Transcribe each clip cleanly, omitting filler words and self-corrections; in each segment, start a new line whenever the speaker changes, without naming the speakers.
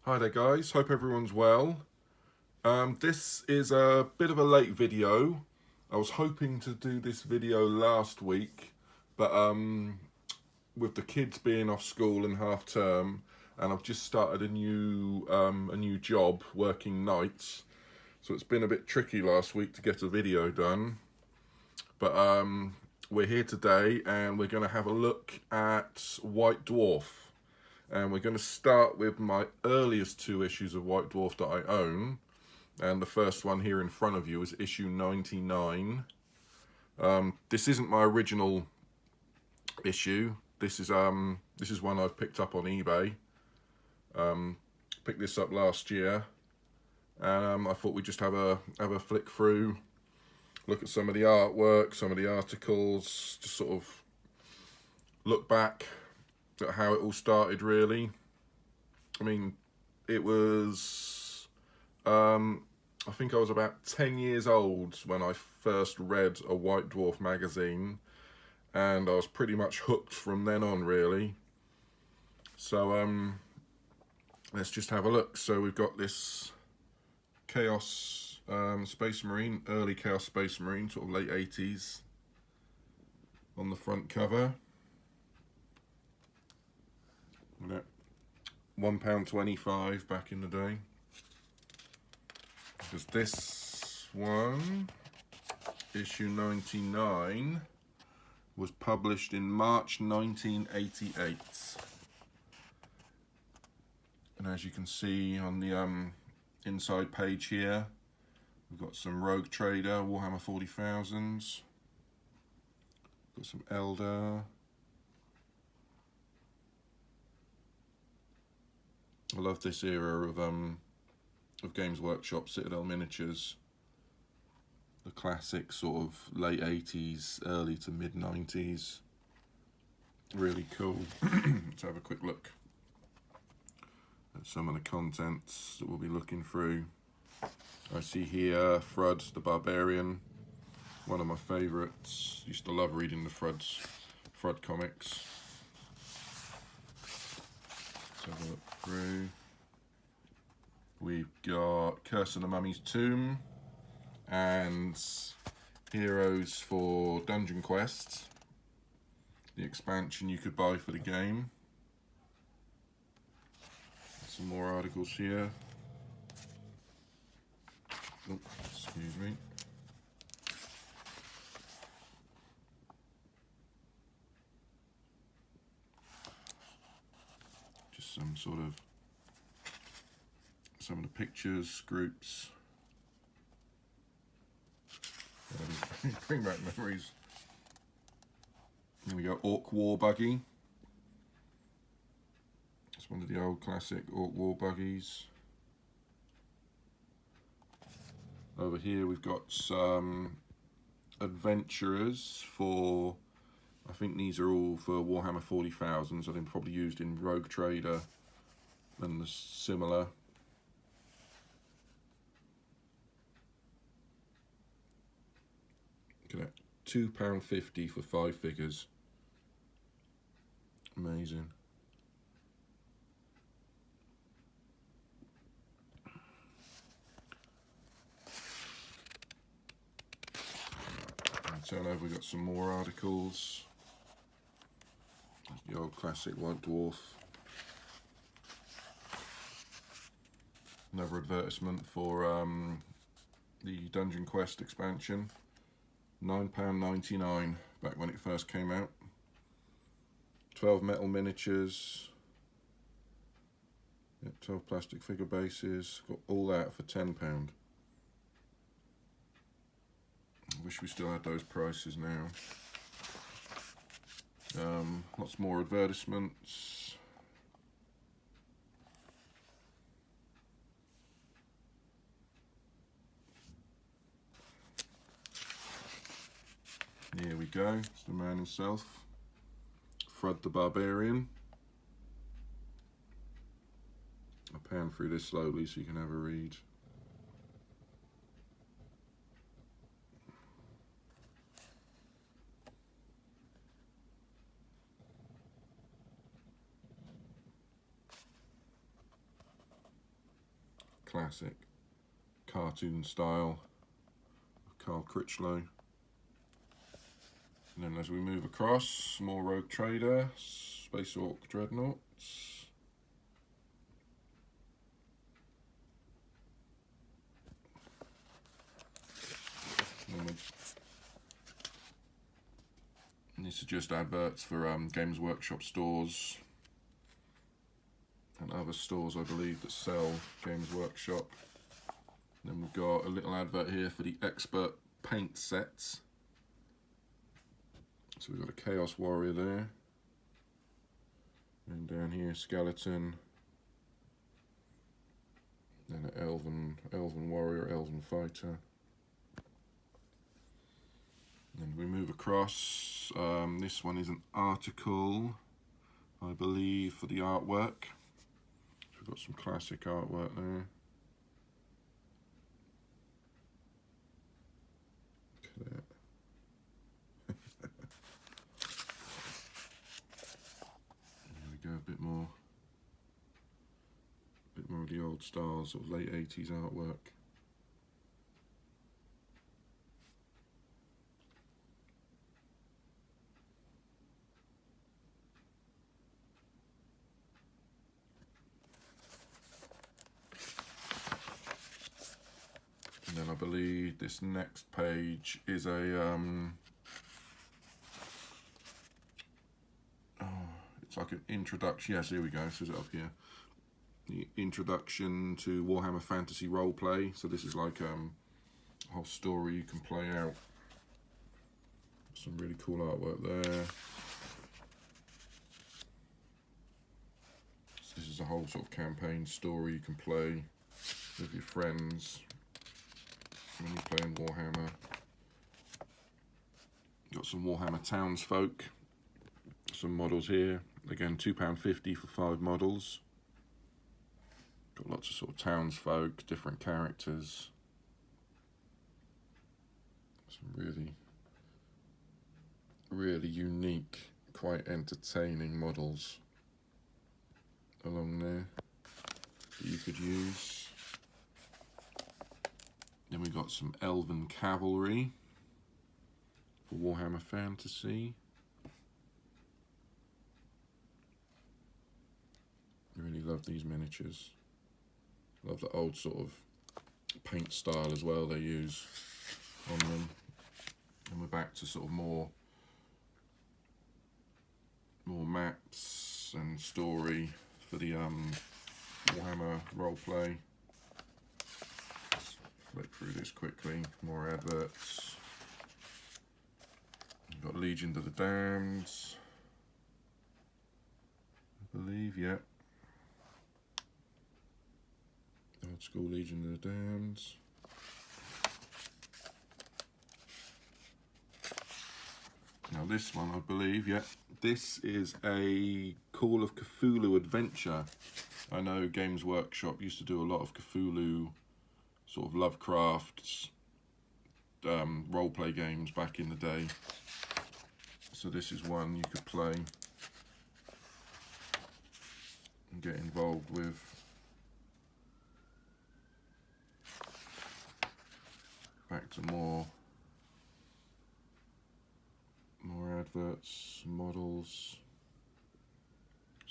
Hi there guys, hope everyone's well. This is a bit of a late video. I was hoping to do this video last week, but with the kids being off school and half term, and I've just started a new job working nights, so it's been a bit tricky last week to get a video done. But we're here today and we're going to have a look at White Dwarf. And we're going to start with my earliest two issues of White Dwarf that I own. And the first one here in front of you is issue 99. This isn't my original issue. This is one I've picked up on eBay. Picked this up last year, and I thought we'd just have a flick through, look at some of the artwork, some of the articles, just sort of look back at how it all started, really. I mean, it was, I think I was about 10 years old when I first read a White Dwarf magazine, and I was pretty much hooked from then on, really. So, let's just have a look. So we've got this Chaos Space Marine, early Chaos Space Marine, sort of late 80s, on the front cover. £1.25 back in the day. Because this one, issue 99, was published in March 1988. And as you can see on the inside page here, we've got some Rogue Trader, Warhammer 40,000s. Got some Elder. I love this era of Games Workshop Citadel miniatures. The classic sort of late 80s, early to mid 90s. Really cool. Let's have a quick look at some of the contents that we'll be looking through. I see here Thrud the Barbarian, one of my favourites. Used to love reading the Thrud comics. Let's have a look through. We've got Curse of the Mummy's Tomb and Heroes for Dungeon Quest, the expansion you could buy for the game. Some more articles here. Oh, excuse me. Just some of the pictures, groups. Bring back memories. Here we go, Orc War Buggy. It's one of the old classic Orc War Buggies. Over here we've got some adventurers for, I think these are all for Warhammer 40,000s. I think probably used in Rogue Trader and the similar. Look at that, £2.50 for 5 figures. Amazing. Turn over, we've got some more articles. The old classic White Dwarf. Another advertisement for the Dungeon Quest expansion. £9.99 back when it first came out. 12 metal miniatures. Yep, 12 plastic figure bases. Got all that for £10. I wish we still had those prices now. Lots more advertisements. Here we go, it's the man himself, Thrud the Barbarian. I'll pan through this slowly so you can have a read. classic cartoon style of Carl Critchlow. And then as we move across, more Rogue Trader, Space Orc Dreadnoughts. And these are just adverts for Games Workshop stores and other stores, I believe, that sell Games Workshop. And then we've got a little advert here for the Expert paint sets. So we've got a Chaos Warrior there. And down here, Skeleton. Then an Elven Warrior, Elven Fighter. And we move across. This one is an article, I believe, for the artwork. So we've got some classic artwork there. Look at that. There we go, a bit more of the old style, sort of late 80s artwork. And then I believe this next page is a it's like an introduction. Yes, here we go. It says it up here. The introduction to Warhammer Fantasy Roleplay. So this is like a whole story you can play out. Some really cool artwork there. So this is a whole sort of campaign story you can play with your friends when you're playing Warhammer. Got some Warhammer townsfolk. Some models here. Again, £2.50 for 5 models. Got lots of sort of townsfolk, different characters. Some really unique, quite entertaining models along there that you could use. Then we got some Elven Cavalry for Warhammer Fantasy. Really love these miniatures. Love the old sort of paint style as well they use on them. And we're back to sort of more maps and story for the Warhammer roleplay. Let's flip through this quickly. More adverts. We've got Legion of the Damned, I believe, yeah. Old school Legion of the Damned. Now this one, I believe, yeah, this is a Call of Cthulhu adventure. I know Games Workshop used to do a lot of Cthulhu, sort of Lovecraft's roleplay games back in the day. So this is one you could play and get involved with. Back to more adverts, models,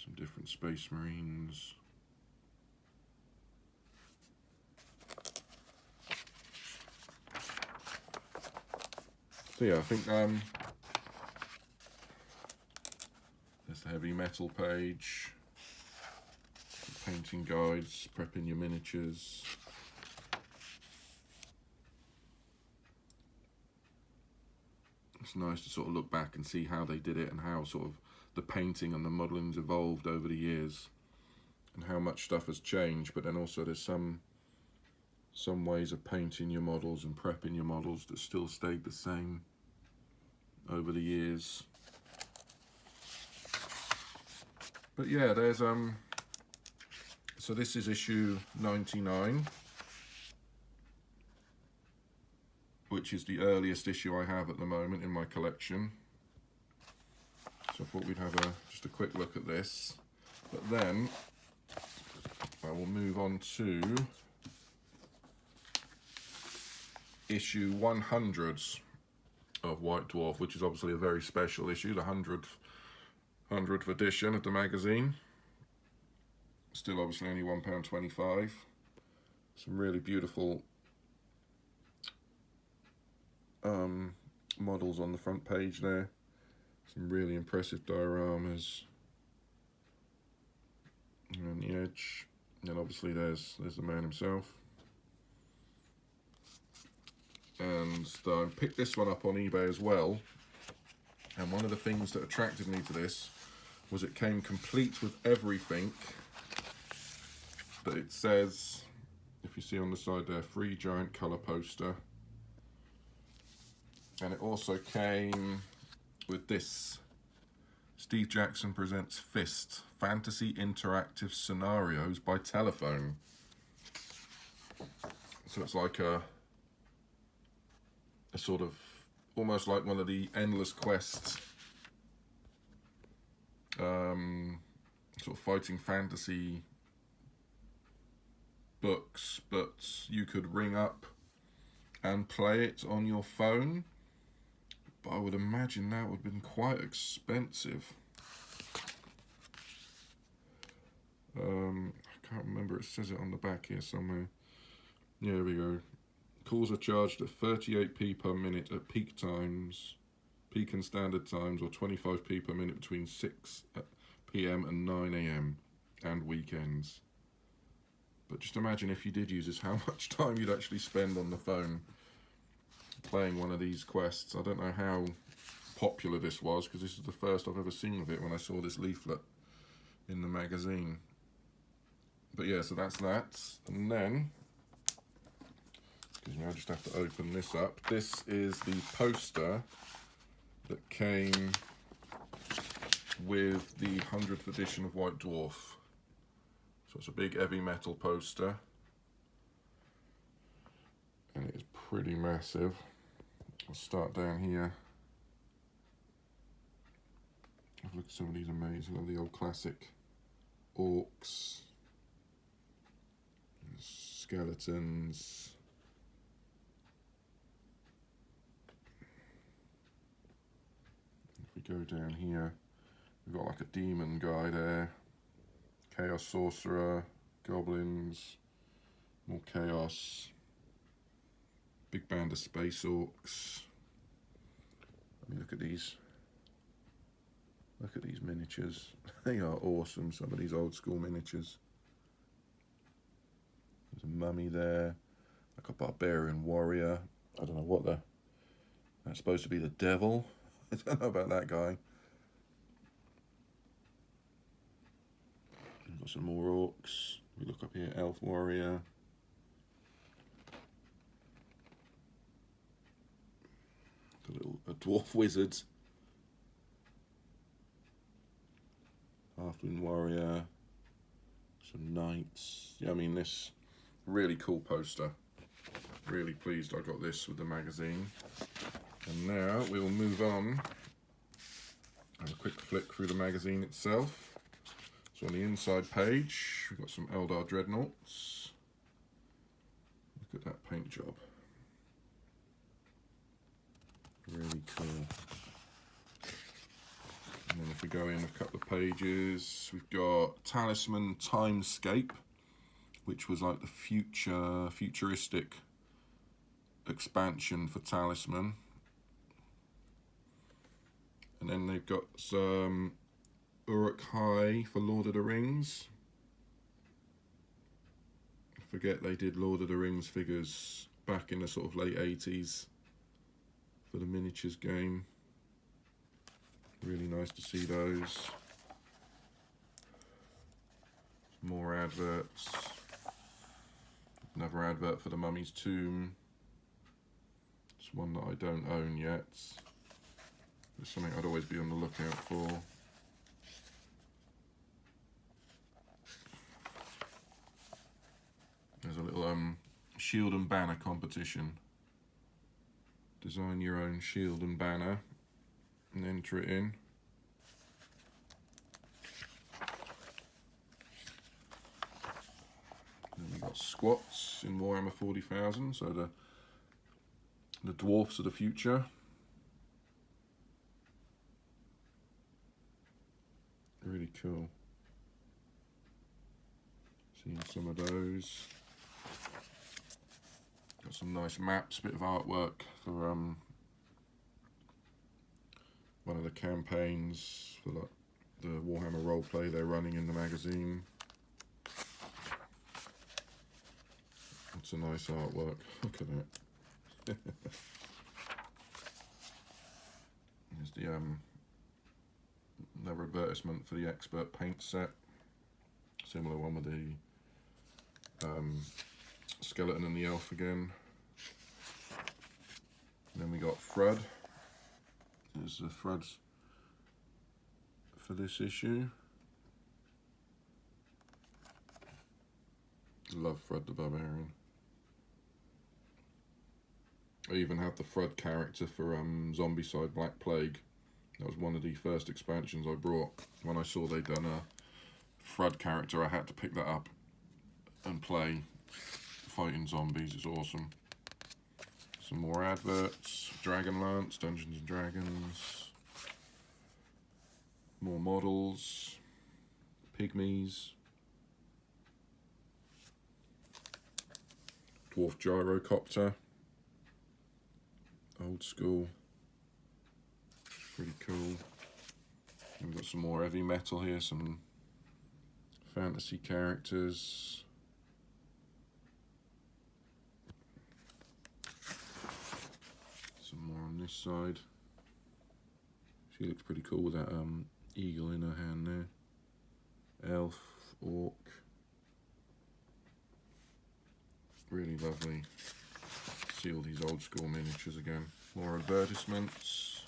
some different Space Marines. So yeah, I think there's the heavy metal page, painting guides, prepping your miniatures. It's nice to sort of look back and see how they did it and how sort of the painting and the modelling's evolved over the years and how much stuff has changed, but then also there's some ways of painting your models and prepping your models that still stayed the same over the years. But yeah, there's so this is issue 99, which is the earliest issue I have at the moment in my collection. So I thought we'd have just a quick look at this. But then I will move on to issue 100 of White Dwarf, which is obviously a very special issue, the 100th edition of the magazine. Still obviously only £1.25. Some really beautiful models on the front page there. Some really impressive dioramas around the edge. And then obviously there's the man himself. And I picked this one up on eBay as well. And one of the things that attracted me to this was it came complete with everything that it says. If you see on the side there, free giant colour poster. And it also came with this. Steve Jackson Presents Fist, Fantasy Interactive Scenarios by Telephone. So it's like a sort of, almost like one of the Endless Quest sort of fighting fantasy books, but you could ring up and play it on your phone. But I would imagine that would have been quite expensive. I can't remember, it says it on the back here somewhere. Yeah, there we go. Calls are charged at 38p per minute at peak times, peak and standard times, or 25p per minute between 6 PM and 9 AM and weekends. But just imagine if you did use this, how much time you'd actually spend on the phone playing one of these quests. I don't know how popular this was, because this is the first I've ever seen of it when I saw this leaflet in the magazine. But yeah, so that's that. And then, excuse me, I just have to open this up. This is the poster that came with the 100th edition of White Dwarf. So it's a big heavy metal poster. And it is pretty massive. I'll start down here. Have a look at some of these amazing, all the old classic orcs, skeletons. If we go down here, we've got like a demon guy there, chaos sorcerer, goblins, more chaos. Big band of space orcs. Let me look at these. Look at these miniatures. They are awesome, some of these old school miniatures. There's a mummy there, like a barbarian warrior. I don't know what that's supposed to be, the devil. I don't know about that guy. We've got some more orcs. We look up here, elf warrior. A dwarf wizard, halfling warrior, some knights. Yeah, I mean, this really cool poster. Really pleased I got this with the magazine. And now we will move on. Have a quick flick through the magazine itself. So on the inside page, we've got some Eldar Dreadnoughts. Look at that paint job. Really cool. And then if we go in a couple of pages, we've got Talisman Timescape, which was like the futuristic expansion for Talisman. And then they've got some Uruk-hai for Lord of the Rings. I forget they did Lord of the Rings figures back in the sort of late 80s. For the miniatures game. Really nice to see those. More adverts. Another advert for the Mummy's Tomb. It's one that I don't own yet. It's something I'd always be on the lookout for. There's a little shield and banner competition. Design your own shield and banner and enter it in. Then we've got squats in Warhammer 40,000, so The dwarfs of the future. Really cool. Seeing some of those. Got some nice maps, bit of artwork for one of the campaigns for like the Warhammer roleplay they're running in the magazine. It's a nice artwork. Look at that. Here's the another advertisement for the expert paint set. Similar one with the skeleton and the elf again. And then we got Fred. There's the Freds for this issue. Love Fred the Barbarian. I even had the Fred character for Zombicide Black Plague. That was one of the first expansions I brought. When I saw they'd done a Fred character, I had to pick that up and play fighting zombies. It's awesome. Some more adverts. Dragonlance, Dungeons and Dragons. More models. Pygmies. Dwarf gyrocopter. Old school. Pretty cool. We've got some more heavy metal here, some fantasy characters. Some more on this side. She looks pretty cool with that eagle in her hand there. Elf, orc. Really lovely. See all these old school miniatures again. More advertisements.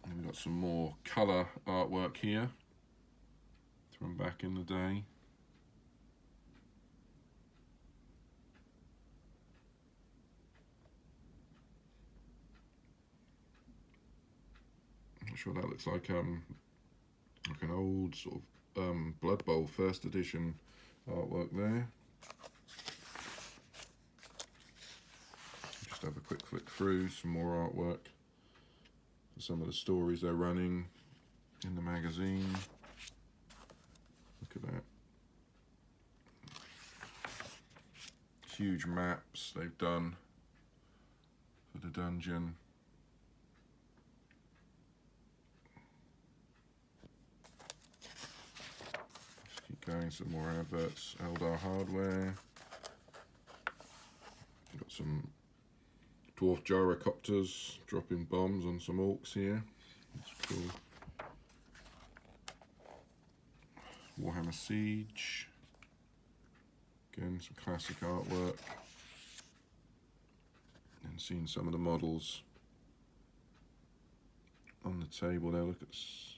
And we've got some more colour artwork here from back in the day. I'm not sure what that looks like an old sort of Blood Bowl first edition artwork there. Just have a quick flick through some more artwork for some of the stories they're running in the magazine. Look at that. Huge maps they've done for the dungeon. Just keep going, some more adverts. Eldar Hardware. We've got some dwarf gyrocopters dropping bombs on some orcs here. That's cool. Warhammer Siege. Again, some classic artwork. And seeing some of the models on the table there. Look at this.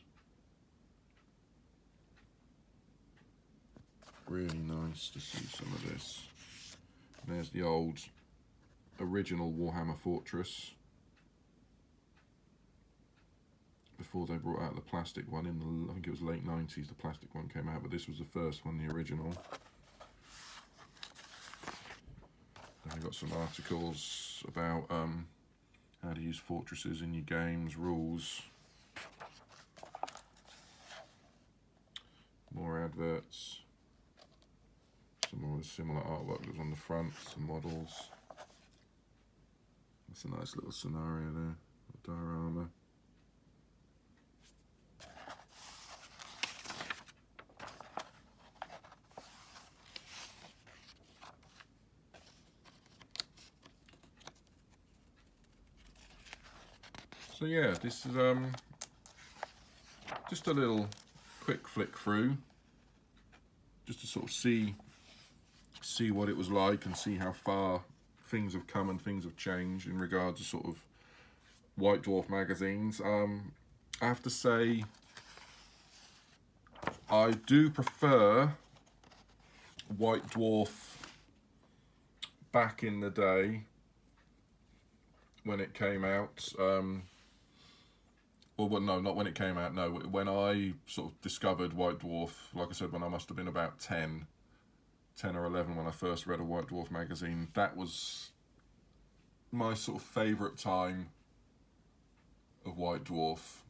Really nice to see some of this. And there's the old original Warhammer Fortress. Before they brought out the plastic one in the, I think it was late 90s, the plastic one came out, but this was the first one, the original. Then we've got some articles about how to use fortresses in your games, rules. More adverts. Some more similar artwork that was on the front, some models. That's a nice little scenario there, diorama. So yeah, this is just a little quick flick through, just to sort of see what it was like and see how far things have come and things have changed in regard to sort of White Dwarf magazines. I have to say, I do prefer White Dwarf back in the day when it came out. Well, no, not when it came out, no. When I sort of discovered White Dwarf, like I said, when I must have been about 10 or 11 when I first read a White Dwarf magazine, that was my sort of favourite time of White Dwarf.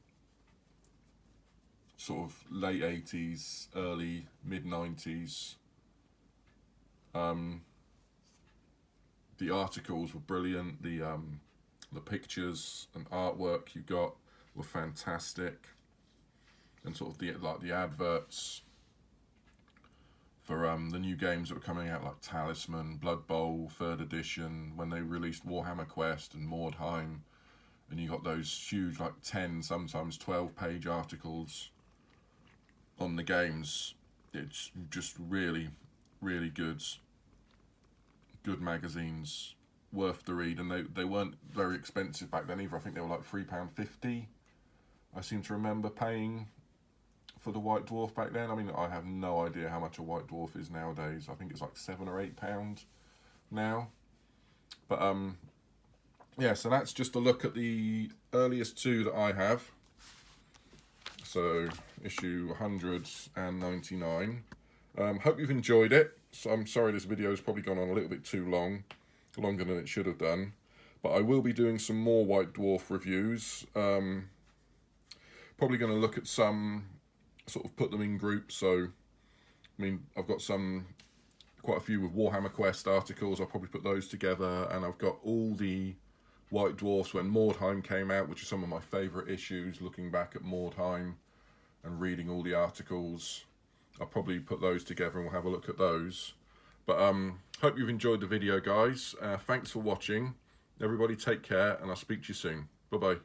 Sort of late 80s, early mid 90s. The articles were brilliant. The pictures and artwork you got were fantastic, and sort of the adverts for the new games that were coming out, like Talisman, Blood Bowl, 3rd edition, when they released Warhammer Quest and Mordheim, and you got those huge, like 10, sometimes 12-page articles on the games. It's just really, really good magazines, worth the read, and they weren't very expensive back then either. I think they were like £3.50. I seem to remember paying for the White Dwarf back then. I mean, I have no idea how much a White Dwarf is nowadays. I think it's like £7 or £8 now. But yeah, so that's just a look at the earliest two that I have. So issue 199. Hope you've enjoyed it. So I'm sorry this video has probably gone on a little bit too long, longer than it should have done. But I will be doing some more White Dwarf reviews. Probably going to look at some, sort of put them in groups. So, I mean, I've got quite a few with Warhammer Quest articles. I'll probably put those together. And I've got all the White Dwarfs when Mordheim came out, which are some of my favourite issues, looking back at Mordheim and reading all the articles. I'll probably put those together and we'll have a look at those. But hope you've enjoyed the video, guys. Thanks for watching. Everybody take care, and I'll speak to you soon. Bye-bye.